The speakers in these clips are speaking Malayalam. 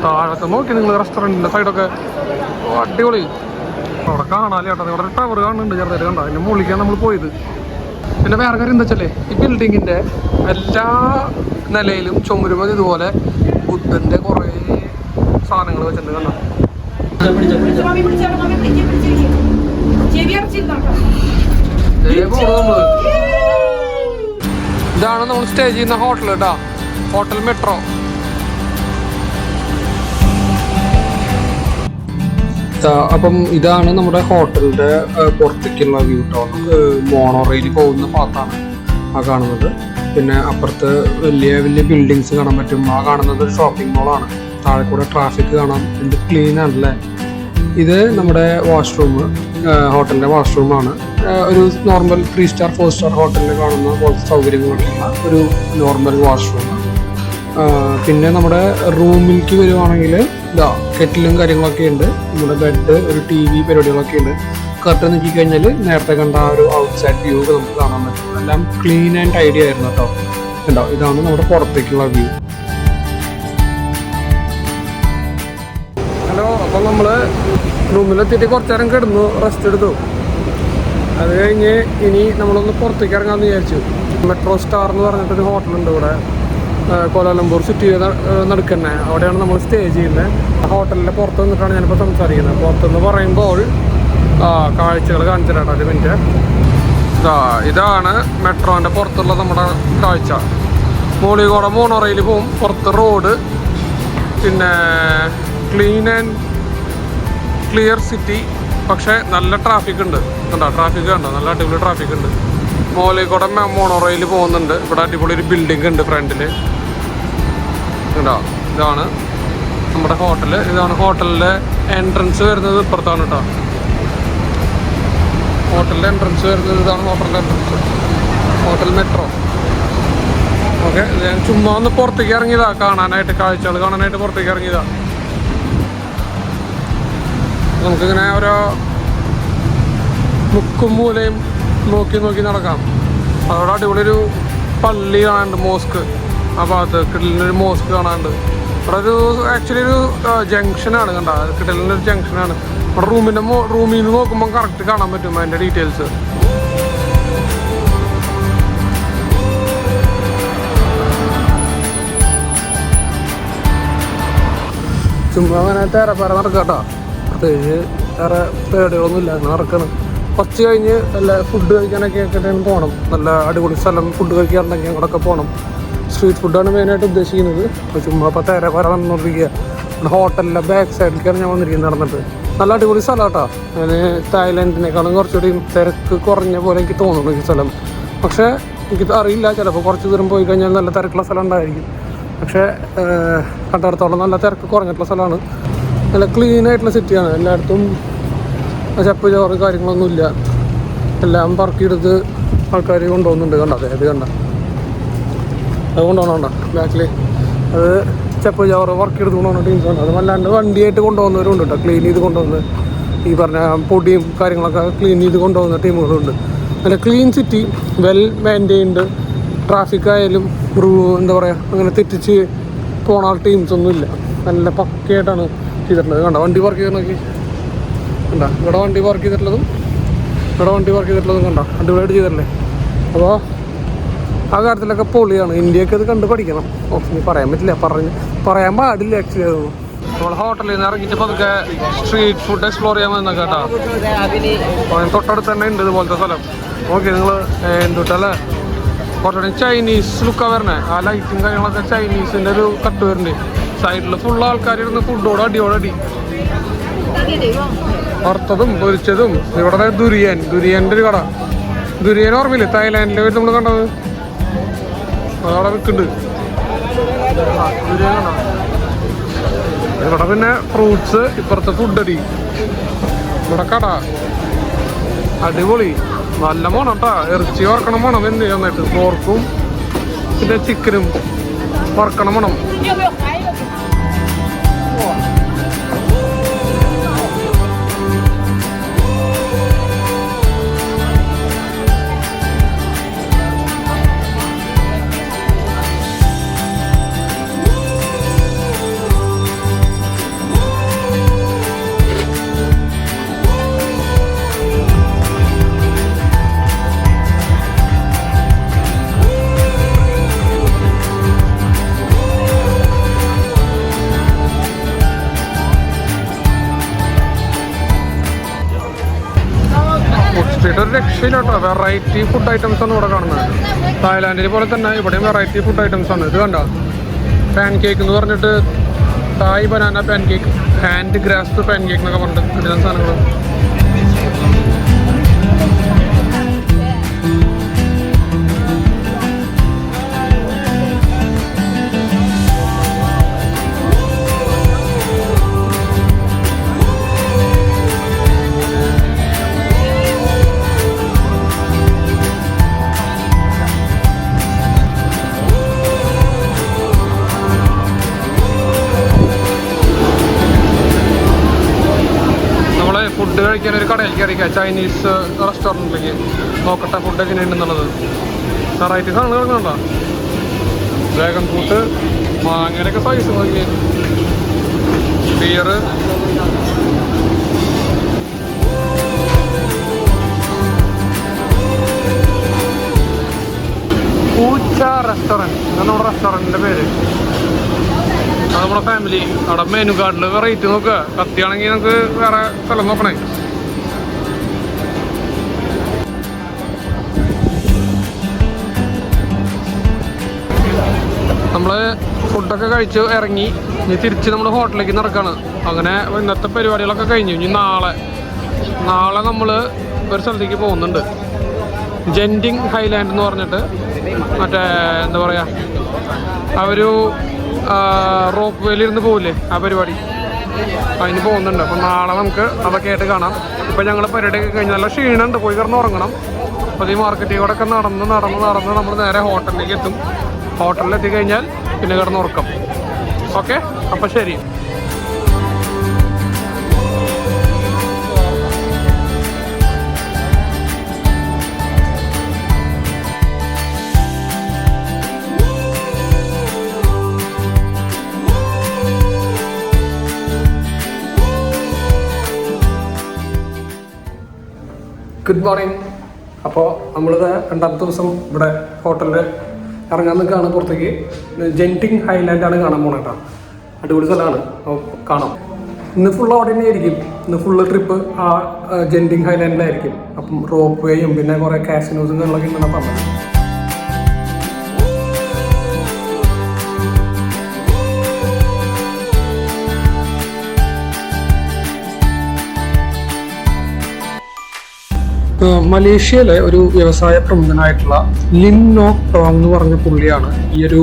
താഴത്തെ നോക്കി നിങ്ങൾ റെസ്റ്റോറൻറ്റിൻ്റെ സൈഡൊക്കെ അടിപൊളി. അവിടെ കാണാല്ലേ കേട്ടോ, ഇവിടെ ടവർ കാണുന്നുണ്ട് ചെറുതായിട്ട് കണ്ടോ, അതിൻ്റെ മുകളിലേക്കാണ് നമ്മൾ പോയത്. പിന്നെ വേറെ കാര്യം എന്താ വെച്ചാലേ, ഈ ബിൽഡിങ്ങിൻ്റെ എല്ലാ നിലയിലും ചുമരുമതി ഇതുപോലെ ബുദ്ധൻ്റെ കുറേ സാധനങ്ങൾ വെച്ചിട്ടുണ്ട് കണ്ടോ. ഇതാണ് നമ്മൾ സ്റ്റേ ചെയ്യുന്ന ഹോട്ടൽ കേട്ടോ, ഹോട്ടൽ മെട്രോ. അപ്പം ഇതാണ് നമ്മുടെ ഹോട്ടലിന്റെ പുറത്തേക്കുള്ള വ്യൂ കേട്ടോ. മോണോറെയിൽ പോകുന്ന ഭാഗത്താണ് ആ കാണുന്നത്. പിന്നെ അപ്പുറത്ത് വലിയ വലിയ ബിൽഡിങ്സ് കാണാൻ പറ്റും. ആ കാണുന്നത് ഒരു ഷോപ്പിംഗ് മോളാണ്. താഴെ കൂടെ ട്രാഫിക് കാണാം. എന്ത് ക്ലീൻ ആണല്ലേ. ഇത് നമ്മുടെ വാഷ്റൂം, ഹോട്ടലിന്റെ വാഷ്റൂമാണ്. ഒരു നോർമൽ 3 സ്റ്റാർ 4 സ്റ്റാർ ഹോട്ടലിൽ കാണുന്ന പോലത്തെ സൗകര്യങ്ങളുള്ള ഒരു നോർമൽ വാഷ്റൂം. പിന്നെ നമ്മുടെ റൂമിലേക്ക് വരുവാണെങ്കിൽ ഇതാ കെറ്റിലും കാര്യങ്ങളൊക്കെ ഉണ്ട്. നമ്മുടെ ബെഡ്, ഒരു TV, പരിപാടികളൊക്കെ ഉണ്ട്. കറക്റ്റ് നോക്കി കഴിഞ്ഞാൽ നേരത്തെ കണ്ട ആ ഒരു ഔട്ട്സൈഡ് വ്യൂ നമുക്ക് കാണാൻ പറ്റും. എല്ലാം ക്ലീൻ ആൻഡ് ടൈഡി ആയിരുന്നു കേട്ടോ. ഉണ്ടോ, ഇതാണ് നമ്മുടെ പുറത്തേക്കുള്ള വ്യൂ. ഹലോ, അപ്പം നമ്മൾ റൂമിലെത്തിയിട്ട് കുറച്ച് നേരം കിടന്നു, റെസ്റ്റ് എടുത്തു. അത് കഴിഞ്ഞ് ഇനി നമ്മളൊന്ന് പുറത്തേക്ക് ഇറങ്ങാമെന്ന് വിചാരിച്ചു. മെട്രോ സ്റ്റാർ എന്ന് പറഞ്ഞിട്ടൊരു ഹോട്ടലുണ്ട് ഇവിടെ കോലാലംപൂർ സിറ്റി നടുക്കന്നെ. അവിടെയാണ് നമ്മൾ സ്റ്റേ ചെയ്യുന്നത്. ആ ഹോട്ടലിൻ്റെ പുറത്ത് നിന്നിട്ടാണ് ഞാനിപ്പോൾ സംസാരിക്കുന്നത്. പുറത്തുനിന്ന് പറയുമ്പോൾ കാഴ്ചകൾ കാണിച്ചു തരാം. ഒരു മിനിറ്റ്. ഇതാണ് മെട്രോൻ്റെ പുറത്തുള്ള നമ്മുടെ കാഴ്ച. മോളികൂടെ മോണോറെയിൽ പോവും. പുറത്ത് റോഡ്, പിന്നെ ക്ലീൻ ആൻഡ് ക്ലിയർ സിറ്റി. പക്ഷേ നല്ല ട്രാഫിക് ഉണ്ട്. കണ്ടോ, ട്രാഫിക് കണ്ടോ, നല്ല അടിപൊളി ട്രാഫിക് ഉണ്ട്. മോളികൂടെ മോണോറെയിൽ പോകുന്നുണ്ട്. ഇവിടെ അടിപൊളി ഒരു ബിൽഡിംഗ് ഉണ്ട് ഫ്രണ്ടിൽ. കേട്ടോ, ഇതാണ് നമ്മുടെ ഹോട്ടൽ. ഇതാണ് ഹോട്ടലിൻ്റെ എൻട്രൻസ് വരുന്നത്. ഇപ്പുറത്താണ് കേട്ടോ ഹോട്ടലിൻ്റെ എൻട്രൻസ് വരുന്നത്. ഇതാണ് ഹോട്ടലിൻ്റെ എൻട്രൻസ്, ഹോട്ടൽ മെട്രോ. ഓക്കെ, ഞാൻ ചുമ്മാ ഒന്ന് പുറത്തേക്ക് ഇറങ്ങിയതാ കാണാനായിട്ട്, കാഴ്ചകൾ കാണാനായിട്ട് പുറത്തേക്ക് ഇറങ്ങിയതാ. നമുക്കിങ്ങനെ ഓരോ മുക്കും മൂലയും നോക്കി നോക്കി നടക്കാം. അതോടെ അടിപൊളി ഒരു പള്ളി കാണാനുണ്ട്, മോസ്ക്. ആ ഭാഗത്ത് കിടലിനൊരു മോസ്ക് കാണാനുണ്ട്. അവിടെ ഒരു ആക്ച്വലി ഒരു ജംഗ്ഷനാണ്. കണ്ട, കിടലിൻ്റെ ഒരു ജംഗ്ഷനാണ്. അവിടെ റൂമിൽ നിന്ന് നോക്കുമ്പോൾ കറക്റ്റ് കാണാൻ പറ്റും അതിൻ്റെ ഡീറ്റെയിൽസ്. ചുമ്മാ അങ്ങനെ തേരപ്പേര നടക്കാട്ടോ. പ്രത്യേകിച്ച് വേറെ പേടികളൊന്നുമില്ല, അങ്ങനെ നടക്കണം. കുറച്ച് കഴിഞ്ഞ് നല്ല ഫുഡ് കഴിക്കാനൊക്കെ ആയിട്ടാണ് പോകണം. നല്ല അടിപൊളി സ്ഥലം ഫുഡ് കഴിക്കാറുണ്ടെങ്കിൽ അങ്ങോട്ടൊക്കെ പോകണം. സ്ട്രീറ്റ് ഫുഡാണ് മെയിനായിട്ട് ഉദ്ദേശിക്കുന്നത്. അപ്പോൾ ചുമ്മാ ഇപ്പോൾ തേരപ്പേര നടന്നുകൊണ്ടിരിക്കുക. ഹോട്ടലിൻ്റെ ബാക്ക് സൈഡിലേക്കാണ് ഞാൻ വന്നിരിക്കുന്നത് നടന്നിട്ട്. നല്ല അടിപൊളി സ്ഥലം കേട്ടോ. ഞാൻ തായ്ലാൻഡിനേക്കാളും കുറച്ചുകൂടി തിരക്ക് കുറഞ്ഞ പോലെ എനിക്ക് തോന്നുന്നു ഈ സ്ഥലം. പക്ഷേ എനിക്ക് അറിയില്ല, ചിലപ്പോൾ കുറച്ച് ദൂരം പോയി കഴിഞ്ഞാൽ നല്ല തിരക്കുള്ള സ്ഥലം ഉണ്ടായിരിക്കും. പക്ഷേ കണ്ടിടത്തോളം നല്ല തിരക്ക് കുറഞ്ഞിട്ടുള്ള സ്ഥലമാണ്. നല്ല ക്ലീൻ ആയിട്ടുള്ള സിറ്റിയാണ്. എല്ലായിടത്തും ചപ്പ് ചോറ് കാര്യങ്ങളൊന്നുമില്ല. എല്ലാം പറക്കിയെടുത്ത് ആൾക്കാർ കൊണ്ടുപോകുന്നുണ്ട്. കണ്ടോ, അതായത് കണ്ട അത് കൊണ്ടുപോകണണ്ട ബാക്കിൽ. അത് ചപ്പ് ചോറ് പറക്കിയെടുത്ത് കൊണ്ടുപോകുന്ന ടീംസ് ഉണ്ട്. അത് വല്ലാണ്ട് വണ്ടിയായിട്ട് കൊണ്ടുപോകുന്നവരുണ്ട് കേട്ടോ. ക്ലീൻ ചെയ്ത് കൊണ്ടുപോകുന്നത്, ഈ പറഞ്ഞ പൊടിയും കാര്യങ്ങളൊക്കെ ക്ലീൻ ചെയ്ത് കൊണ്ടുപോകുന്ന ടീമുകളുണ്ട്. നല്ല clean city, well maintained. Traffic ആയാലും എന്താ പറയുക, അങ്ങനെ തെറ്റിച്ച് പോണ ടീംസൊന്നുമില്ല. നല്ല പക്കയായിട്ടാണ് ചെയ്തിട്ടുള്ളത്. കണ്ടോ, വണ്ടി പാർക്ക് ചെയ്ത് നോക്കി. കണ്ടോ, ഇവിടെ വണ്ടി പാർക്ക് ചെയ്തിട്ടുള്ളതും ഇവിടെ വണ്ടി പാർക്ക് ചെയ്തിട്ടുള്ളതും കണ്ടോ, അടിപൊളിയായിട്ട് ചെയ്തിട്ടില്ലേ. അപ്പോൾ ആ കാര്യത്തിലൊക്കെ പൊളിയാണ്. ഇന്ത്യയൊക്കെ അത് കണ്ട് പഠിക്കണം. ഇനി പറയാൻ പറ്റില്ല, പറയാൻ പാടില്ല ആക്ച്വലി. അതൊന്നും നമ്മൾ ഹോട്ടലിൽ നിന്ന് ഇറങ്ങിയിട്ട് പതുക്കെ സ്ട്രീറ്റ് ഫുഡ് എക്സ്പ്ലോർ ചെയ്യാൻ വന്ന കേട്ടോ. തൊട്ടടുത്ത് തന്നെ ഉണ്ട് ഇതുപോലത്തെ സ്ഥലം. ഓക്കെ, നിങ്ങൾ എന്തുട്ടല്ലേ കുറച്ചുകൂടി ചൈനീസ് ലുക്കാണ് വരണേ. ആ ലൈറ്റും കാര്യങ്ങളൊക്കെ ചൈനീസിൻ്റെ ഒരു കട്ട് വരുന്നുണ്ട്. സൈഡിൽ ഫുള്ള് ആൾക്കാരിരുന്ന് ഫുഡോട് അടിയോടടി, വറുത്തതും പൊരിച്ചതും. ഇവിടെ ദുരിയൻ്റെ ഒരു കട. ദുരിയൻ ഓർമ്മയില്ലേ, തായ്ലാൻഡിൽ വരെ നമ്മൾ കണ്ടത്. അതവിടെ വിൽക്കുന്നുണ്ട് ദുരിയൻ കണ്ടോ. ഇവിടെ പിന്നെ ഫ്രൂട്ട്സ്, ഇപ്പുറത്തെ ഫുഡടി. ഇവിടെ കട അടിപൊളി, നല്ല മണം കേട്ടോ. ഇറച്ചി വറക്കണം മണം എന്ത് നന്നായിട്ട്. പോർക്കും പിന്നെ ചിക്കനും വറക്കണം മണം. രക്ഷയില്ല കേട്ടോ. വെറൈറ്റി ഫുഡ് ഐറ്റംസ് ആണ് ഇവിടെ കാണുന്നത്. തായ്ലാൻഡിനെ പോലെ തന്നെ ഇവിടെയും വെറൈറ്റി ഫുഡ് ഐറ്റംസ് ആണ്. ഇത് കണ്ടോ, പാൻ കേക്ക് എന്ന് പറഞ്ഞിട്ട് Thai banana pancake, hand ഗ്രാസ്ഡ് പാൻ കേക്ക് എന്നൊക്കെ പറഞ്ഞിട്ട് കിട്ടുന്ന സാധനങ്ങൾ. ഫുഡ് കഴിക്കാൻ ഒരു കടയിൽ കയറിക്കാം, ചൈനീസ് റെസ്റ്റോറൻറ്റിലേക്ക്. നോക്കട്ടെ ഫുഡ് എങ്ങനെയുണ്ടെന്നുള്ളത്. വെറൈറ്റി സാധനങ്ങൾ കിടക്കുന്നുണ്ടോ? ഡ്രാഗൺ ഫ്രൂട്ട്, മാങ്ങയുടെയൊക്കെ സൈസ് നോക്കി, ബിയർ, പൂച്ച റെസ്റ്റോറൻറ്റ് എന്നാണ് നമ്മുടെ റെസ്റ്റോറൻറ്റിൻ്റെ പേര്. അത് നമ്മുടെ ഫാമിലി. അവിടെ മെനു കാർഡിൽ റേറ്റ് നോക്കുക. കത്തിയാണെങ്കിൽ നമുക്ക് വേറെ സ്ഥലം നോക്കണേ. നമ്മൾ ഫുഡൊക്കെ കഴിച്ച് ഇറങ്ങി ഇനി തിരിച്ച് നമ്മൾ ഹോട്ടലിലേക്ക് നടക്കുകയാണ്. അങ്ങനെ ഇന്നത്തെ പരിപാടികളൊക്കെ കഴിഞ്ഞു. ഇനി നാളെ നമ്മൾ ഒരു സ്ഥലത്തേക്ക് പോകുന്നുണ്ട്. ജെൻറ്റിങ് ഹൈലാൻഡ് എന്ന് പറഞ്ഞിട്ട്, മറ്റേ എന്താ പറയുക, ഒരു റോപ്പ് വേലിരുന്ന് പോകില്ലേ, ആ പരിപാടി, അതിന് പോകുന്നുണ്ട്. അപ്പം നാളെ നമുക്ക് അതൊക്കെ ആയിട്ട് കാണാം. ഇപ്പം ഞങ്ങൾ പരിപാടിയൊക്കെ കഴിഞ്ഞ് നല്ല ക്ഷീണമുണ്ട്, പോയി കിടന്ന് ഉറങ്ങണം. അപ്പോൾ ഈ മാർക്കറ്റിൽ കൂടെ ഒക്കെ നടന്ന് നമ്മൾ നേരെ ഹോട്ടലിലേക്ക് എത്തും. ഹോട്ടലിലെത്തി കഴിഞ്ഞാൽ പിന്നെ കിടന്ന് ഉറക്കം. ഓക്കെ, അപ്പം ശരി. Good morning. അപ്പോൾ നമ്മളിത് രണ്ടാമത്തെ ദിവസം ഇവിടെ ഹോട്ടലിൽ ഇറങ്ങാൻ നിൽക്കുകയാണ്. പുറത്തേക്ക് ജെൻറ്റിങ് ഹൈലാൻഡാണ് കാണാൻ പോകുന്നത് കേട്ടോ. അടിപൊളി സ്ഥലമാണ്, കാണാം. ഇന്ന് ഫുൾ അവിടെ തന്നെ ആയിരിക്കും. ഇന്ന് ഫുള്ള് ട്രിപ്പ് ആ ജെൻറ്റിങ് ഹൈലാൻഡിലായിരിക്കും. അപ്പം റോപ്പ് വേയും പിന്നെ കുറേ കാസിനോസും കാര്യങ്ങളൊക്കെ ഇങ്ങനെ പറഞ്ഞത്. മലേഷ്യയിലെ ഒരു വ്യവസായ പ്രമുഖനായിട്ടുള്ള ലിൻ നോക് ടോങ് എന്ന് പറഞ്ഞ പുള്ളിയാണ് ഈ ഒരു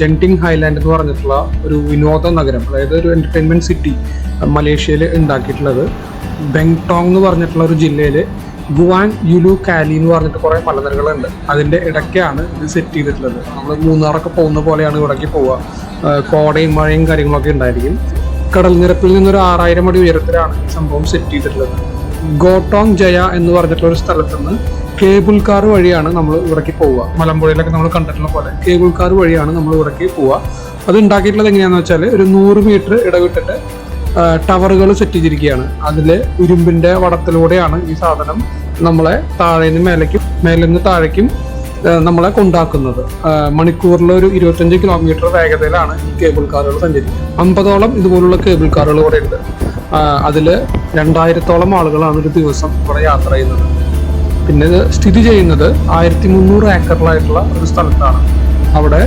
ജെൻറ്റിങ് ഹൈലാൻഡ് എന്ന് പറഞ്ഞിട്ടുള്ള ഒരു വിനോദ നഗരം, അതായത് ഒരു എന്റർടൈൻമെന്റ് സിറ്റി മലേഷ്യയിൽ ഉണ്ടാക്കിയിട്ടുള്ളത്. ബെങ്ടോങ് എന്ന് പറഞ്ഞിട്ടുള്ള ഒരു ജില്ലയിൽ ഗുവാങ് യുലു കാലി എന്ന് പറഞ്ഞിട്ട് കുറേ മലനിരകളുണ്ട്. അതിൻ്റെ ഇടയ്ക്കാണ് ഇത് സെറ്റ് ചെയ്തിട്ടുള്ളത്. നമ്മൾ മൂന്നാറൊക്കെ പോകുന്ന പോലെയാണ് ഇവിടേക്ക് പോവുക. കോടയും മഴയും കാര്യങ്ങളൊക്കെ ഉണ്ടായിരിക്കും. കടൽ നിരപ്പിൽ നിന്നൊരു 6000 അടി ഉയരത്തിലാണ് ഈ സംഭവം സെറ്റ് ചെയ്തിട്ടുള്ളത്. ഗോട്ടോങ് ജയ എന്ന് പറഞ്ഞിട്ടുള്ള ഒരു സ്ഥലത്ത് നിന്ന് കേബിൾ കാർ വഴിയാണ് നമ്മൾ ഇവിടേക്ക് പോവുക. മലമ്പുഴയിലൊക്കെ നമ്മൾ കണ്ടിട്ടുള്ള പോലെ കേബിൾ കാർ വഴിയാണ് നമ്മൾ ഇവിടേക്ക് പോവുക. അത് ഉണ്ടാക്കിയിട്ടുള്ളത് എങ്ങനെയാണെന്ന് വെച്ചാൽ ഒരു 100 മീറ്റർ ഇടവിട്ടിട്ട് ടവറുകൾ സെറ്റ് ചെയ്തിരിക്കുകയാണ്. അതിൽ ഇരുമ്പിന്റെ വടത്തിലൂടെയാണ് ഈ സാധനം നമ്മളെ മേലെ നിന്ന് താഴേക്കും നമ്മളെ കൊണ്ടാക്കുന്നത്. മണിക്കൂറിൽ ഒരു 25 കിലോമീറ്റർ വേഗതയിലാണ് ഈ കേബിൾ കാറുകൾ സഞ്ചരിക്കുന്നത്. 50ഓളം ഇതുപോലുള്ള കേബിൾ കാറുകൾ ഇവിടെ ഉണ്ട്. അതിൽ 2000ഓളം ആളുകളാണ് ഒരു ദിവസം ഇവിടെ യാത്ര ചെയ്യുന്നത്. പിന്നെ ഇത് സ്ഥിതി ചെയ്യുന്നത് 1300 ഏക്കറിലായിട്ടുള്ള ഒരു സ്ഥലത്താണ്. അവിടെ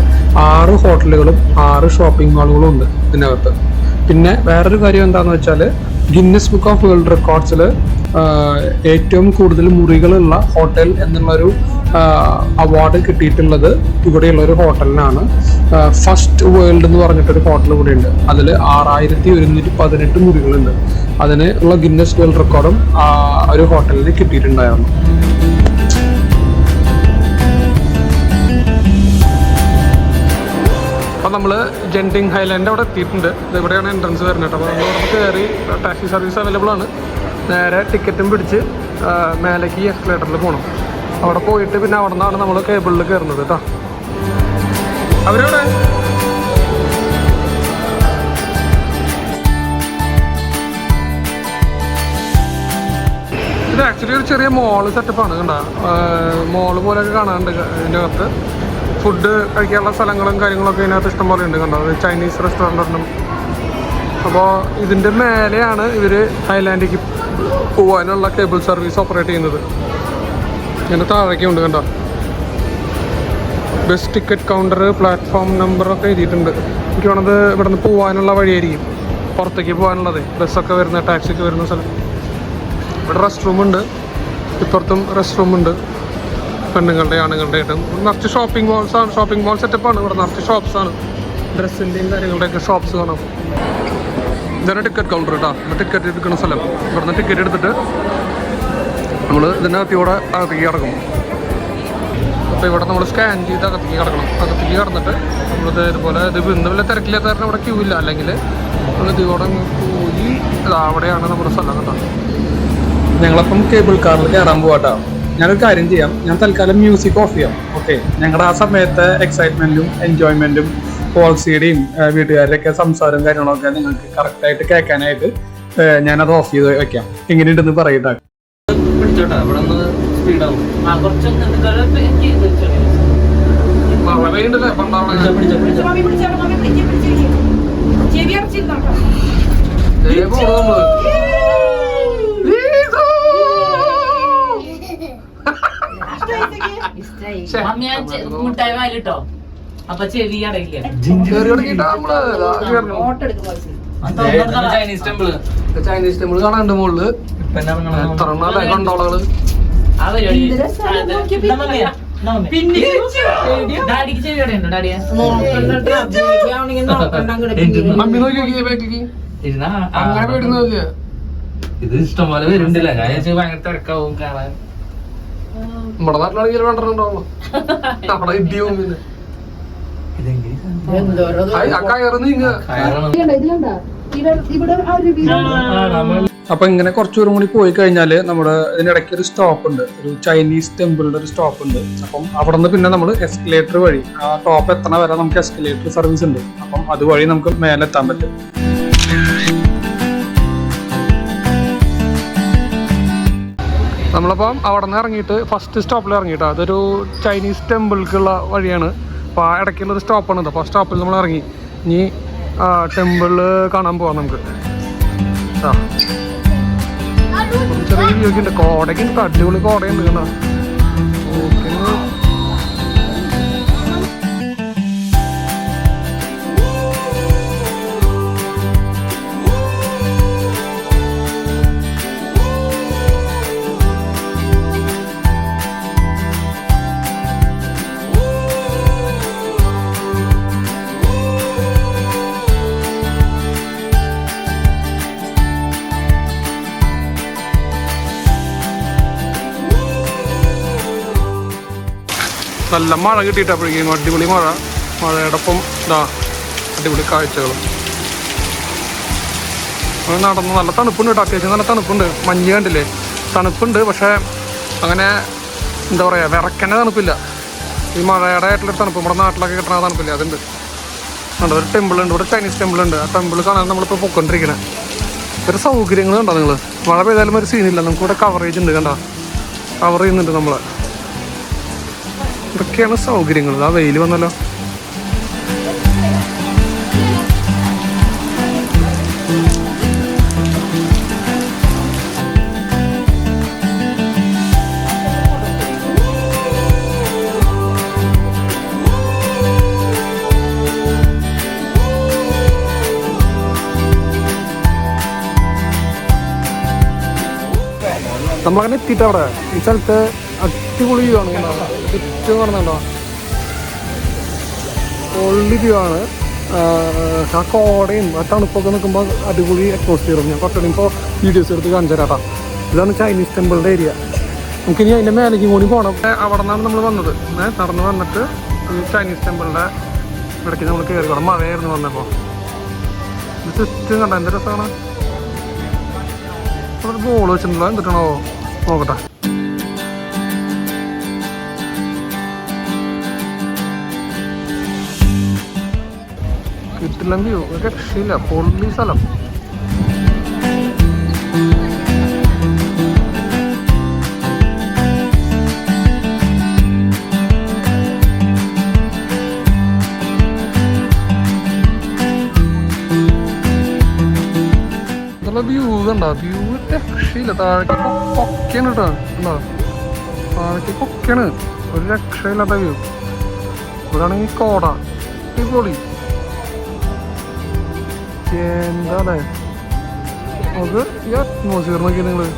6 ഹോട്ടലുകളും 6 ഷോപ്പിംഗ് മാളുകളും ഉണ്ട് ഇതിനകത്ത്. പിന്നെ വേറൊരു കാര്യം എന്താണെന്ന് വെച്ചാൽ ഗിന്നസ് ബുക്ക് ഓഫ് വേൾഡ് റെക്കോർഡ്സിൽ ഏറ്റവും കൂടുതൽ മുറികളുള്ള ഹോട്ടൽ എന്നുള്ളൊരു അവാർഡ് കിട്ടിയിട്ടുള്ളത് ഇവിടെയുള്ള ഒരു ഹോട്ടലിനാണ്. ഫസ്റ്റ് വേൾഡ് എന്ന് പറഞ്ഞിട്ടൊരു ഹോട്ടൽ ഇവിടെ ഉണ്ട്. അതിൽ 6118 മുറികളുണ്ട്. അതിന് ഉള്ള ഗിന്നസ് വേൾഡ് റെക്കോർഡും ഒരു ഹോട്ടലിന് കിട്ടിയിട്ടുണ്ടായിരുന്നു. അപ്പോൾ നമ്മൾ ജെൻറ്റിങ് ഹൈലാൻഡ് അവിടെ എത്തിയിട്ടുണ്ട്. ഇവിടെയാണ് എൻട്രൻസ് വരുന്നത് കേട്ടോ. അപ്പോൾ നമ്മൾ അവിടെ കയറി ടാക്സി സർവീസ് അവൈലബിൾ ആണ്. നേരെ ടിക്കറ്റും പിടിച്ച് മേലേക്ക് ഈ എസ്കലേറ്ററിൽ പോകണം. അവിടെ പോയിട്ട് പിന്നെ അവിടെ നിന്നാണ് നമ്മൾ കേബിളിൽ കയറുന്നത് കേട്ടോ. അവരവിടെ ഇത് ആക്ച്വലി ഒരു ചെറിയ മോള് സെറ്റപ്പാണ് കണ്ട. മോള് പോലെയൊക്കെ കാണാനുണ്ട് ഇതിൻ്റെ അകത്ത്. ഫുഡ് കഴിക്കാനുള്ള സ്ഥലങ്ങളും കാര്യങ്ങളൊക്കെ ഇതിനകത്ത് ഇഷ്ടംപോലെ ഉണ്ട് കണ്ടോ. ചൈനീസ് റെസ്റ്റോറൻറ്റും. അപ്പോൾ ഇതിൻ്റെ മേലെയാണ് ഇവർ ഹൈലാൻഡിലേക്ക് പോകാനുള്ള കേബിൾ സർവീസ് ഓപ്പറേറ്റ് ചെയ്യുന്നത്. ഇങ്ങനെ താഴേക്ക് ഉണ്ട് കണ്ടോ. ബസ് ടിക്കറ്റ് കൗണ്ടർ, പ്ലാറ്റ്ഫോം നമ്പറൊക്കെ എഴുതിയിട്ടുണ്ട്. എനിക്ക് വേണത് ഇവിടെ നിന്ന് പോകാനുള്ള വഴിയായിരിക്കും, പുറത്തേക്ക് പോകാനുള്ളത്. ബസ്സൊക്കെ വരുന്ന, ടാക്സിക്ക് വരുന്ന സ്ഥലം. ഇവിടെ റെസ്റ്റ് റൂമുണ്ട്, ഇപ്പുറത്തും റെസ്റ്റ് റൂമുണ്ട്, പെണ്ണുങ്ങളുടെ ആണുങ്ങളുടെ ആയിട്ടും. നിറച്ച് ഷോപ്പിംഗ് മോൾസാണ്, ഷോപ്പിംഗ് മോൾ സെറ്റപ്പാണ്. ഇവിടെ നിറച്ച് ഷോപ്സാണ്, ഡ്രസ്സിൻ്റെയും കാര്യങ്ങളുടെയൊക്കെ ഷോപ്സ് കാണാം. ഇതാണ് ടിക്കറ്റ് കൗണ്ടർ കേട്ടോ, ടിക്കറ്റ് എടുക്കുന്ന സ്ഥലം. ഇവിടുന്ന് ടിക്കറ്റ് എടുത്തിട്ട് നമ്മൾ ഇതിനകത്തിലൂടെ അകത്തേക്ക് കിടക്കും. അപ്പോൾ ഇവിടെ നമ്മൾ സ്കാൻ ചെയ്ത് അകത്തേക്ക് കിടക്കണം. അകത്തേക്ക് കിടന്നിട്ട് നമ്മളിത് ഇതുപോലെ ഇത് ഇന്ന് വല്ല തിരക്കില്ലാത്ത കാരണം ഇവിടെ ക്യൂ ഇല്ല. അല്ലെങ്കിൽ നമ്മൾ ഇതിലൂടെ പോയി അവിടെയാണ് നമ്മുടെ സ്ഥലം കേട്ടോ. ഞങ്ങളപ്പം കേബിൾ കാറിൽ കയറാൻ പോവാട്ടോ. ഞാനൊരു കാര്യം ചെയ്യാം, ഞാൻ തൽക്കാലം മ്യൂസിക് ഓഫ് ചെയ്യാം. ഓക്കെ, ഞങ്ങളുടെ ആ സമയത്തെ എക്സൈറ്റ്മെൻറ്റും എൻജോയ്മെൻറ്റും പോളിസിയുടെയും വീട്ടുകാരുടെയൊക്കെ സംസാരവും കാര്യങ്ങളൊക്കെ നിങ്ങൾക്ക് കറക്റ്റായിട്ട് കേൾക്കാനായിട്ട് ഞാനത് ഓഫ് ചെയ്ത് വെക്കാം. എങ്ങനെയുണ്ടെന്ന് പറയട്ടെ. പിടിച്ചോട്ടെ, ഇവിടെ ഒന്ന് സ്പീഡാവും. മുട്ടായി വായിലിട്ടോ, അപ്പൊ ചെവി അടയില്ല. ചൈനീസ് ടെമ്പിള് കാണാണ്ട് മുകളില് എത്ര കണ്ടോളകള്. അമ്മി നോക്കി ബാക്കിക്ക് അങ്ങനെ പേടുന്നില്ല. ഇത് ഇഷ്ടംപോലെ വരുന്നുണ്ടല്ല, ഞാൻ ഭയങ്കര തിരക്കാവും കാണാൻ. നമ്മുടെ നാട്ടിലാണെങ്കിൽ വേണ്ടിട്ടുണ്ടാവുള്ളൂ. നമ്മുടെ ഇടിയും പിന്നെ അപ്പൊ ഇങ്ങനെ കുറച്ചു ദൂരം കൂടി പോയി കഴിഞ്ഞാല് നമ്മുടെ ഇതിനിടയ്ക്ക് ഒരു സ്റ്റോപ്പ് ഉണ്ട്, ഒരു ചൈനീസ് ടെമ്പിളിന്റെ ഒരു സ്റ്റോപ്പ് ഉണ്ട്. അപ്പം അവിടെ നിന്ന് പിന്നെ നമ്മൾ എസ്കലേറ്റർ വഴി ആ ടോപ്പ് എത്തണ വരെ നമുക്ക് എസ്കലേറ്റർ സർവീസ് ഉണ്ട്. അപ്പം അതുവഴി നമുക്ക് മേലെ എത്താൻ പറ്റും. നമ്മളപ്പം അവിടെ നിന്ന് ഇറങ്ങിയിട്ട് ഫസ്റ്റ് സ്റ്റോപ്പിൽ ഇറങ്ങിയിട്ടോ. അതൊരു ചൈനീസ് ടെമ്പിൾക്കുള്ള വഴിയാണ്. അപ്പോൾ ആ ഇടയ്ക്കുള്ളൊരു സ്റ്റോപ്പാണ് ഇത്. അപ്പോൾ ആ സ്റ്റോപ്പിൽ നമ്മൾ ഇറങ്ങി. ഇനി ടെമ്പിളിൽ കാണാൻ പോവാം നമുക്ക്. ചെറിയ വ്യൂ ഒക്കെ ഉണ്ട്, കോടയൊക്കെ ഉണ്ട്, അടിപൊളി കോടയുണ്ട് കണ്ടോ. ഓക്കെ, നല്ല മഴ കിട്ടിയിട്ടപ്പോഴേക്കും അടിപൊളി മഴ. മഴയോടൊപ്പം ഇതാ അടിപൊളി കാഴ്ചകളും. നടന്ന് നല്ല തണുപ്പുണ്ട് കേട്ടോ, അത്യാവശ്യം നല്ല തണുപ്പുണ്ട്. മഞ്ഞ് കണ്ടില്ലേ, തണുപ്പുണ്ട്. പക്ഷേ അങ്ങനെ എന്താ പറയുക, വിറക്കന്നെ തണുപ്പില്ല. ഈ മഴയുടെ ആയിട്ടുള്ള തണുപ്പ് നമ്മുടെ നാട്ടിലൊക്കെ കിട്ടണ തണുപ്പില്ല, അതുണ്ട്. കണ്ടോ, ഒരു ടെമ്പിളുണ്ട് ഇവിടെ, ചൈനീസ് ടെമ്പിളുണ്ട്. ആ ടെമ്പിൾ കാണാൻ നമ്മളിപ്പോൾ പൊയ്ക്കൊണ്ടിരിക്കണേ. ഒരു സൗകര്യങ്ങൾ കണ്ടോ നിങ്ങൾ. മഴ പെയ്താലും ഒരു സീനില്ല, നമുക്കിവിടെ കവറേജ് ഉണ്ട് കണ്ടോ, കവർ ചെയ്യുന്നുണ്ട് നമ്മളെ. ഇതൊക്കെയാണ് സൗകര്യങ്ങൾ. ആ വെയിൽ വന്നല്ലോ. നമ്മളങ്ങനെ എത്തിയിട്ട് അവിടെ ഈ സ്ഥലത്ത് അടിപൊളി വ്യൂ ആണ്. ചുറ്റും കാണുന്നുണ്ടോ, പൊള്ളി വ്യൂ ആണ്. ആ കോടയും ആ തണുപ്പൊക്കെ നിൽക്കുമ്പോൾ അടിപൊളി അറ്റ്മോസ്ഫിയറും. ഞാൻ കുറച്ചുകൂടി ഇപ്പോൾ വീഡിയോസ് എടുത്ത് കാണിച്ചു തരാം. ഇതാണ് ചൈനീസ് ടെമ്പിളിൻ്റെ ഏരിയ. നമുക്കിനി അതിൻ്റെ മേലേക്കും കൂടി പോകണം. അവിടെ നിന്നാണ് നമ്മൾ വന്നത്. നടന്ന് വന്നിട്ട് ഈ ചൈനീസ് ടെമ്പിളിൻ്റെ ഇടയ്ക്ക് നമ്മൾ കയറി പോകണം. മഴയായിരുന്നു വന്നപ്പോൾ. ഇത് ചുറ്റും കണ്ട എന്ത് രസമാണ്. അവിടെ ബോൾ വെച്ചിട്ടുണ്ടല്ലോ, എന്തിട്ടാണോ നോക്കട്ടെ. കിട്ടില്ല വ്യൂ, രക്ഷയില്ല, പൊള്ളി സ്ഥലം. വ്യൂ കണ്ടോ, വ്യൂ രക്ഷയില്ല. താഴേക്ക് പൊക്കെയാണ് കേട്ടോ. ഉണ്ടോ, താഴേക്ക് പൊക്കെയാണ്, ഒരു രക്ഷയില്ലാത്ത വ്യൂ. ഇവിടാണെങ്കിൽ കോട, അടിപൊളി. എന്താ അല്ലേ നമുക്ക് ഈ അറ്റ്മോസ്ഫിയർ നോക്കിയാൽ നിങ്ങൾ.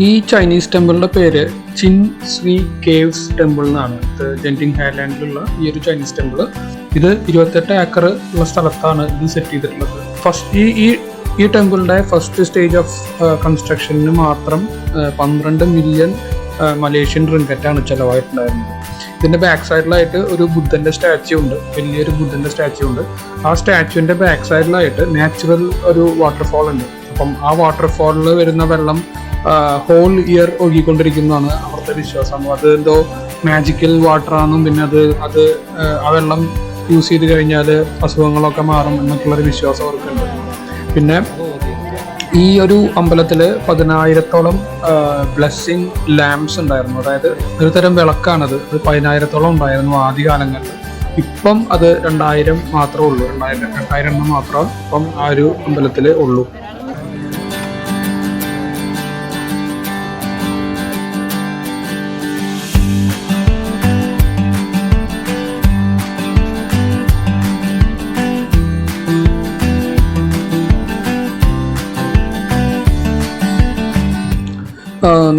ഈ ചൈനീസ് ടെമ്പിളിന്റെ പേര് ചിൻ സ്വി കേവ്സ് ടെമ്പിൾ എന്നാണ്. ഇത് ജെൻറ്റിങ് ഹൈലാൻഡിലുള്ള ഈ ഒരു ചൈനീസ് ടെമ്പിൾ. ഇത് 28 ഏക്കർ ഉള്ള സ്ഥലത്താണ് ഇത് സെറ്റ് ചെയ്തിട്ടുള്ളത്. ഫസ്റ്റ് ഈ ടെമ്പിളിന്റെ ഫസ്റ്റ് സ്റ്റേജ് ഓഫ് കൺസ്ട്രക്ഷന് മാത്രം 12 മില്യൺ മലേഷ്യൻ റിങ്കറ്റാണ് ചിലവായിട്ടുണ്ടായിരുന്നത്. ഇതിന്റെ ബാക്ക് സൈഡിലായിട്ട് ഒരു ബുദ്ധന്റെ സ്റ്റാച്യു ഉണ്ട്, വലിയൊരു ബുദ്ധന്റെ സ്റ്റാച്യു ഉണ്ട്. ആ സ്റ്റാച്യുവിന്റെ ബാക്ക് സൈഡിലായിട്ട് നാച്ചുറൽ ഒരു വാട്ടർഫാൾ ഉണ്ട്. അപ്പം ആ വാട്ടർഫാളിൽ വരുന്ന വെള്ളം ഹോൾ ഇയർ ഒഴുകിക്കൊണ്ടിരിക്കുന്നതാണ് അവിടുത്തെ വിശ്വാസം. അത് എന്തോ മാജിക്കൽ വാട്ടറാണെന്നും പിന്നെ അത് ആ വെള്ളം യൂസ് ചെയ്ത് കഴിഞ്ഞാൽ അസുഖങ്ങളൊക്കെ മാറും എന്നൊക്കെയുള്ളൊരു വിശ്വാസം അവർക്കുണ്ട്. പിന്നെ ഈ ഒരു അമ്പലത്തിൽ 10,000-ഓളം ബ്ലെസ്സിങ് ലാംപ്സ് ഉണ്ടായിരുന്നു. അതായത് ഒരു തരം വിളക്കാണത്. അത് 10,000-ഓളം ഉണ്ടായിരുന്നു ആദ്യകാലങ്ങളിൽ. ഇപ്പം അത് 2,000 മാത്രമേ ഉള്ളൂ. 2,000 എണ്ണം മാത്രം ഇപ്പം ആ ഒരു അമ്പലത്തിൽ ഉള്ളൂ.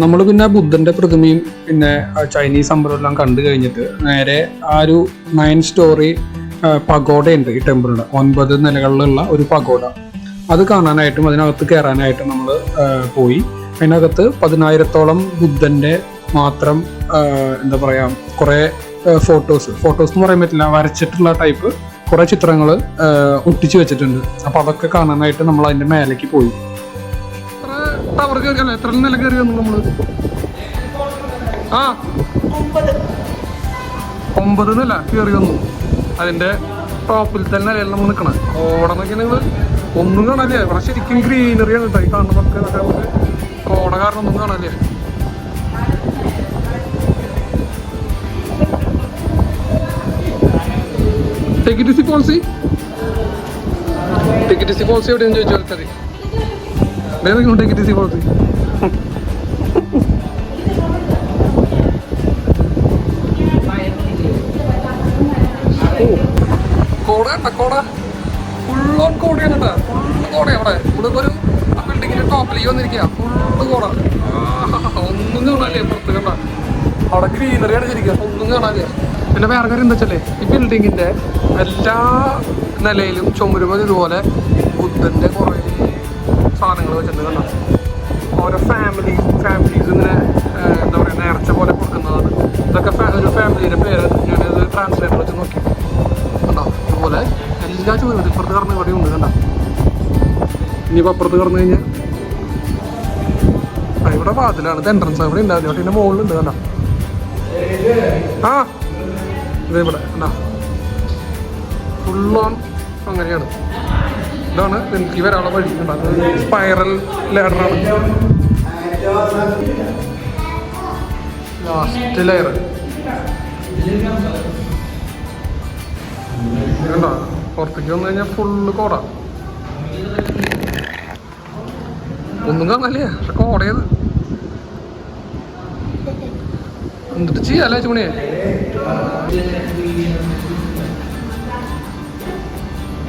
നമ്മൾ പിന്നെ ബുദ്ധന്റെ പ്രതിമയും പിന്നെ ചൈനീസ് അമ്പലമെല്ലാം കണ്ടു കഴിഞ്ഞിട്ട് നേരെ ആ ഒരു 9 സ്റ്റോറി പഗോഡയുണ്ട് ഈ ടെമ്പിളിന്. 9 നിലകളിലുള്ള ഒരു പഗോഡ. അത് കാണാനായിട്ടും അതിനകത്ത് കയറാനായിട്ടും നമ്മൾ പോയി. അതിനകത്ത് 10,000-ഓളം ബുദ്ധന്റെ മാത്രം എന്താ പറയാ കുറേ ഫോട്ടോസ് എന്ന് പറയാൻ പറ്റില്ല, വരച്ചിട്ടുള്ള ടൈപ്പ് കുറെ ചിത്രങ്ങൾ ഒട്ടിച്ചു വെച്ചിട്ടുണ്ട്. അപ്പൊ അതൊക്കെ കാണാനായിട്ട് നമ്മൾ അതിന്റെ മേലേക്ക് പോയി. ടവർ കയറിയല്ലേ? എത്ര നില കയറി വന്നു നമ്മള്? 9 നില കയറി വന്നു. അതിന്റെ ടോപ്പിൽ തന്നെ നിലയിൽ നമ്മൾ നിൽക്കണം. കോട നോക്കിയാൽ നിങ്ങൾ ഒന്നും കാണാല്ലേ. ഇവിടെ ശരിക്കും ഗ്രീനറിയാണ് കേട്ടോ ഈ കാണുന്നതൊക്കെ. നമുക്ക് കോട കാരണം ഒന്നും കാണാല്ലേ. ടിക്കറ്റ് പോളിസി എവിടെയെന്ന് ചോദിച്ചാൽ മതി. ടിക്കറ്റ് പോളിസി കോട ഫുള്ളോൺ കോടയാണ് കേട്ടോ. ഫുള്ള് കോട. അവിടെ നമ്മളിപ്പോ ഒരു ബിൽഡിങ്ങിന്റെ ടോപ്പിലേക്ക് വന്നിരിക്കുക. ഫുള്ള് കോട. ഒന്നും കാണാല്ലേ പുറത്ത് കണ്ട. അവിടെ ഗ്രീനറിയാണ് ശരിക്കും, ഒന്നും കാണാല്ലേ. പിന്നെ വേറെ കാര്യം എന്താ വെച്ചാലേ, ഈ ബിൽഡിങ്ങിന്റെ എല്ലാ നിലയിലും ചുമരുമ്പോൾ ഇതുപോലെ ബുദ്ധന്റെ കുറേ സാധനങ്ങൾ വെച്ചിട്ടുണ്ട് കണ്ടോ. ഓരോ ഫാമിലീസ് ഇങ്ങനെ എന്താ പറയുക നേർച്ച പോലെ കൊടുക്കുന്നതാണ്. ഇതൊക്കെ ഒരു ഫാമിലിയുടെ പേര് ഞാനത് ട്രാൻസ്ലേറ്റർ വെച്ച് നോക്കി കണ്ടോ. ഇതുപോലെ എല്ലാ ചുമരും ഇപ്പുറത്ത് കറന്ന് ഇവിടെ ഉണ്ട് കണ്ടോ. ഇനിയിപ്പോൾ അപ്പുറത്ത് കറന്നു കഴിഞ്ഞാൽ ഇവിടെ വാതിലാണ്, ഇത് എൻട്രൻസ് അവിടെ ഉണ്ടാവില്ല. അവിടെ ഇതിൻ്റെ മുകളിലുണ്ട് കണ്ടോ. ഇതേ ഇവിടെ കണ്ടോ. ഫുള്ളോൺ അങ്ങനെയാണ്. ഇതാണ് എനിക്ക് വരാനുള്ള വഴി. സ്പൈറൽ ലേഡറാണ്. ലാസ്റ്റ് ലെയർ കണ്ടോ. പുറത്തേക്ക് വന്നു കഴിഞ്ഞാൽ ഫുള്ള് കോട. ഒന്നും കാണാല്ലേ, പക്ഷെ കോടയത്. എന്നിട്ട് ചെയ്യാല്ലേ ചൂണിയെ.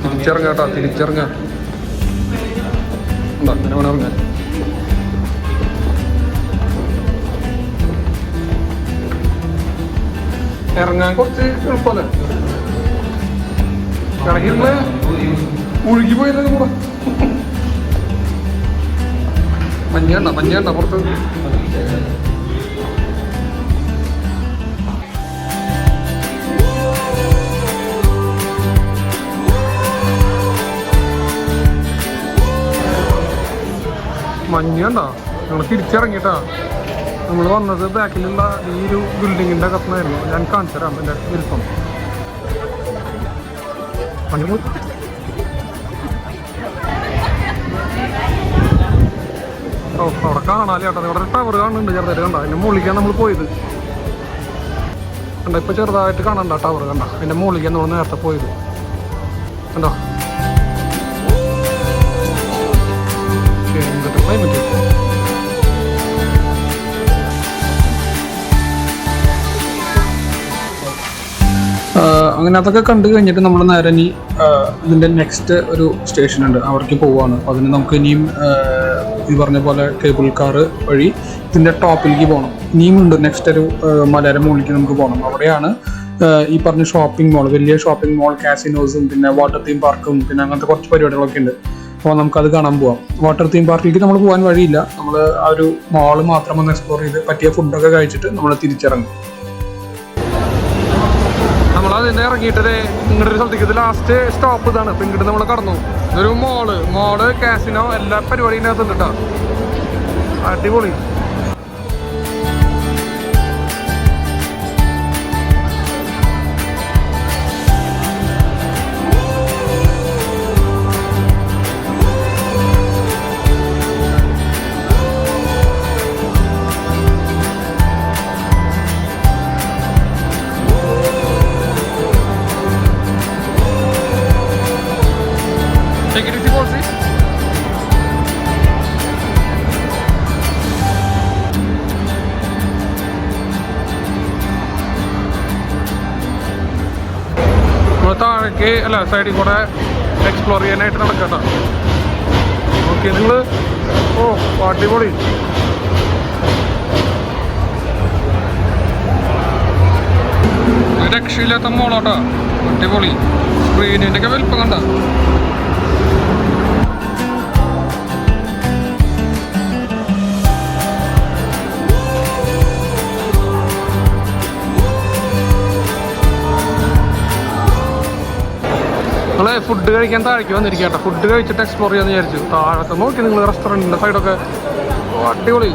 തിരിച്ചിറങ്ങാം കേട്ടോ, തിരിച്ചിറങ്ങാം. എന്താ അങ്ങനെ വേണം ഇറങ്ങാൻ. ഇറങ്ങാൻ കുറച്ച് എളുപ്പമല്ലേ. ഇറങ്ങിയിരുന്ന ഒഴുകി പോയതൊക്കെ കൂടെ. മഞ്ഞണ്ട പുറത്ത്. മഞ്ഞ് കണ്ടോ, ഞങ്ങൾ തിരിച്ചിറങ്ങിട്ടാ. നമ്മൾ വന്നത് ബാക്കിലുള്ള ഈ ഒരു ബിൽഡിങ്ങിൻ്റെ അകത്തുനിന്നായിരുന്നു. ഞാൻ കാണിച്ചു തരാം എൻ്റെ വിൽപ്പം. ഓ, അവിടെ കാണാല്ലേ കേട്ടോ. ഇവിടെ ഒരു ടവർ കാണുന്നുണ്ട് ചെറുതായിട്ട്, കണ്ട. അതിൻ്റെ മുകളിലേക്കാണ് നമ്മൾ പോയത്. കണ്ട, ഇപ്പം ചെറുതായിട്ട് കാണണ്ട ടവർ, കണ്ട. അതിൻ്റെ മുകളിലേക്കാണ് നമ്മൾ നേരത്തെ പോയത്, കണ്ടോ. എന്തൊക്കെ ക്ലൈമറ്റ്. അങ്ങനെ അതൊക്കെ കണ്ടു കഴിഞ്ഞിട്ട് നമ്മൾ നേരെ ഇനി ഇതിൻ്റെ നെക്സ്റ്റ് ഒരു സ്റ്റേഷൻ ഉണ്ട്, അവിടേക്ക് പോവാണ്. അപ്പോൾ അതിന് നമുക്ക് ഇനിയും ഈ പറഞ്ഞ പോലെ കേബിൾ കാർ വഴി ഇതിൻ്റെ ടോപ്പിലേക്ക് പോകണം. ഇനിയും ഉണ്ട് നെക്സ്റ്റ് ഒരു മലയുടെ മുകളിലേക്ക് നമുക്ക് പോകണം. അവിടെയാണ് ഈ പറഞ്ഞ ഷോപ്പിംഗ് മോൾ, വലിയ ഷോപ്പിംഗ് മോൾ, കാസിനോസും പിന്നെ വാട്ടർ തീം പാർക്കും പിന്നെ അങ്ങനത്തെ കുറച്ച് പരിപാടികളൊക്കെ ഉണ്ട്. അപ്പോൾ നമുക്കത് കാണാൻ പോവാം. വാട്ടർ തീം പാർക്കിലേക്ക് നമ്മൾ പോകാൻ വഴിയില്ല. നമ്മൾ ആ ഒരു മോള് മാത്രം ഒന്ന് എക്സ്പ്ലോർ ചെയ്ത് പറ്റിയ ഫുഡൊക്കെ കഴിച്ചിട്ട് നമ്മൾ തിരിച്ചിറങ്ങും. നമ്മളതിൻ്റെ ഇറങ്ങിയിട്ട് ഇങ്ങോട്ട് ഒരു സ്ഥലത്തേക്ക്, ഇത് ലാസ്റ്റ് സ്റ്റോപ്പ് ഇതാണ്. ഇപ്പം ഇങ്ങോട്ട് നമ്മൾ കടന്നു. ഇതൊരു മോള് കാസിനോ എല്ലാ പരിപാടിയും അകത്തുണ്ട് കേട്ടോ. അടിപൊളി. Take it easy, bossy. നമ്മൾ താഴേക്ക് അല്ല സൈഡിൽ കൂടെ എക്സ്പ്ലോർ ചെയ്യാനായിട്ട് നടക്കട്ടോ. ഓക്കെ, നിങ്ങൾ ഓ അടിപൊളി. രക്ഷയില്ലാത്ത മോളോട്ടോ, അടിപൊളി. സ്ക്രീനിൻ്റെ ഒക്കെ വലിപ്പം കണ്ട. നിങ്ങൾ ഫുഡ് കഴിക്കാൻ താഴേക്ക് വന്നിരിക്കട്ടെ. ഫുഡ് കഴിച്ചിട്ട് എക്സ്പ്ലോർ ചെയ്യാമെന്ന് വിചാരിച്ചു. താഴത്തെ നോക്കി നിങ്ങൾ റെസ്റ്റോറൻറ്റിൻ്റെ സൈഡൊക്കെ അടിപൊളി.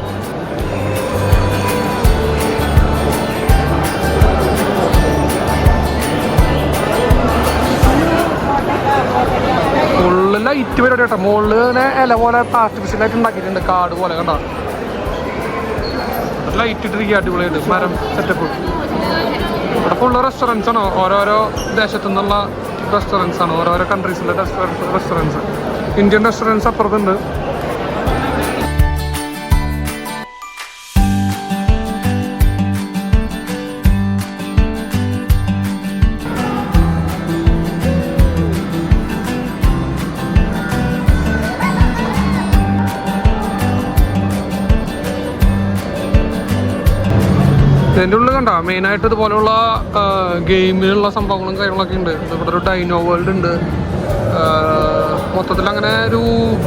മുകളിൽ ലൈറ്റ് പരിപാടി കേട്ടോ. മുകളിൽ ഇങ്ങനെ ഇല പോലെ ആർട്ടിഫിഷ്യലായിട്ട് ഉണ്ടാക്കിയിട്ടുണ്ട്, കാട് പോലെ കണ്ടോ. ലൈറ്റ് ഇട്ടിരിക്കുക, അടിപൊളിയായിട്ട് മരം സെറ്റപ്പ്. ഇവിടെ ഫുള്ള് റെസ്റ്റോറൻറ്റ്സ് ആണ്, ഓരോരോ ദേശത്തു നിന്നുള്ള റെസ്റ്റോറൻറ്റ്സ് ആണ്, ഓരോരോ കൺട്രീസിലെ റെസ്റ്റോറൻറ്റ്സ്. ഇന്ത്യൻ റെസ്റ്റോറൻറ്റ്സ് അപ്പുറത്തുണ്ട്. ഇതിൻ്റെ ഉള്ളിൽ കണ്ട മെയിനായിട്ട് ഇതുപോലെയുള്ള ഗെയിമിലുള്ള സംഭവങ്ങളും കാര്യങ്ങളൊക്കെ ഉണ്ട്. ഇവിടെ ഒരു ഡൈനോ വേൾഡ് ഉണ്ട്. മൊത്തത്തിൽ അങ്ങനെ ഒരു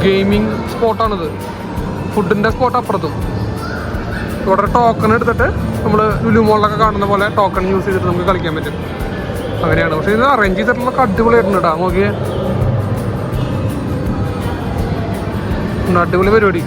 ഗെയിമിങ് സ്പോട്ടാണിത്. ഫുഡിൻ്റെ സ്പോട്ട് അപ്പുറത്തും. ഇവിടെ ടോക്കൺ എടുത്തിട്ട് നമ്മൾ ലുലു മോളിലൊക്കെ കാണുന്ന പോലെ ടോക്കൺ യൂസ് ചെയ്തിട്ട് നമുക്ക് കളിക്കാൻ പറ്റും. അങ്ങനെയാണ്. പക്ഷേ ഇത് അറേഞ്ച് ചെയ്തിട്ടുള്ള അടിപൊളിയായിട്ടുണ്ട് കേട്ടോ. നോക്കിയേ, അടിപൊളി പരിപാടി.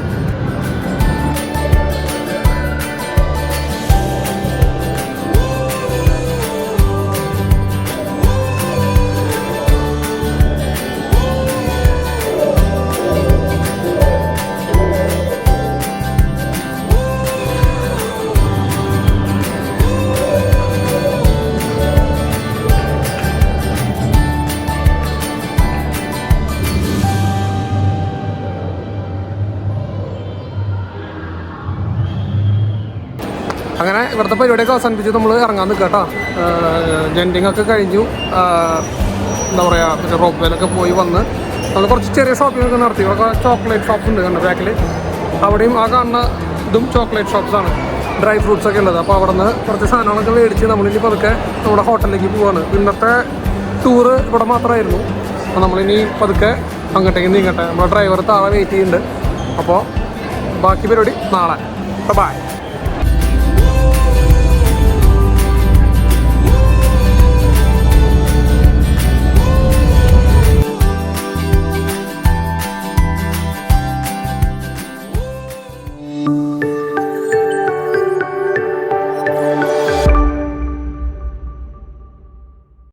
അങ്ങനെ ഇവിടുത്തെ പരിപാടിയൊക്കെ അവസാനിപ്പിച്ച് നമ്മൾ ഇറങ്ങാൻ നിൽക്കുക കേട്ടോ. ജെൻഡിങ് ഒക്കെ കഴിഞ്ഞു. എന്താ പറയുക, പിന്നെ റോപ്പ് വേലൊക്കെ പോയി വന്ന് നമ്മൾ കുറച്ച് ചെറിയ ഷോപ്പിംഗ് ഒക്കെ നടത്തി. ഇവിടെ ചോക്ലേറ്റ് ഷോപ്സ് ഉണ്ട് കണ്ട ബാക്കിൽ. അവിടെയും ആ കാണുന്ന ഇതും ചോക്ലേറ്റ് ഷോപ്സാണ്, ഡ്രൈ ഫ്രൂട്ട്സ് ഒക്കെ ഉള്ളത്. അപ്പോൾ അവിടെ നിന്ന് കുറച്ച് സാധനങ്ങളൊക്കെ മേടിച്ച് നമ്മളിനി പതുക്കെ നമ്മുടെ ഹോട്ടലിലേക്ക് പോവാണ്. ഇന്നത്തെ ടൂറ് ഇവിടെ മാത്രമായിരുന്നു. അപ്പോൾ നമ്മളിനി പതുക്കെ അങ്ങോട്ടേക്ക് നീങ്ങട്ടെ. നമ്മുടെ ഡ്രൈവർ താഴെ വെയിറ്റ് ചെയ്യുന്നുണ്ട്. അപ്പോൾ ബാക്കി പരിപാടി നാളെ. ബൈ.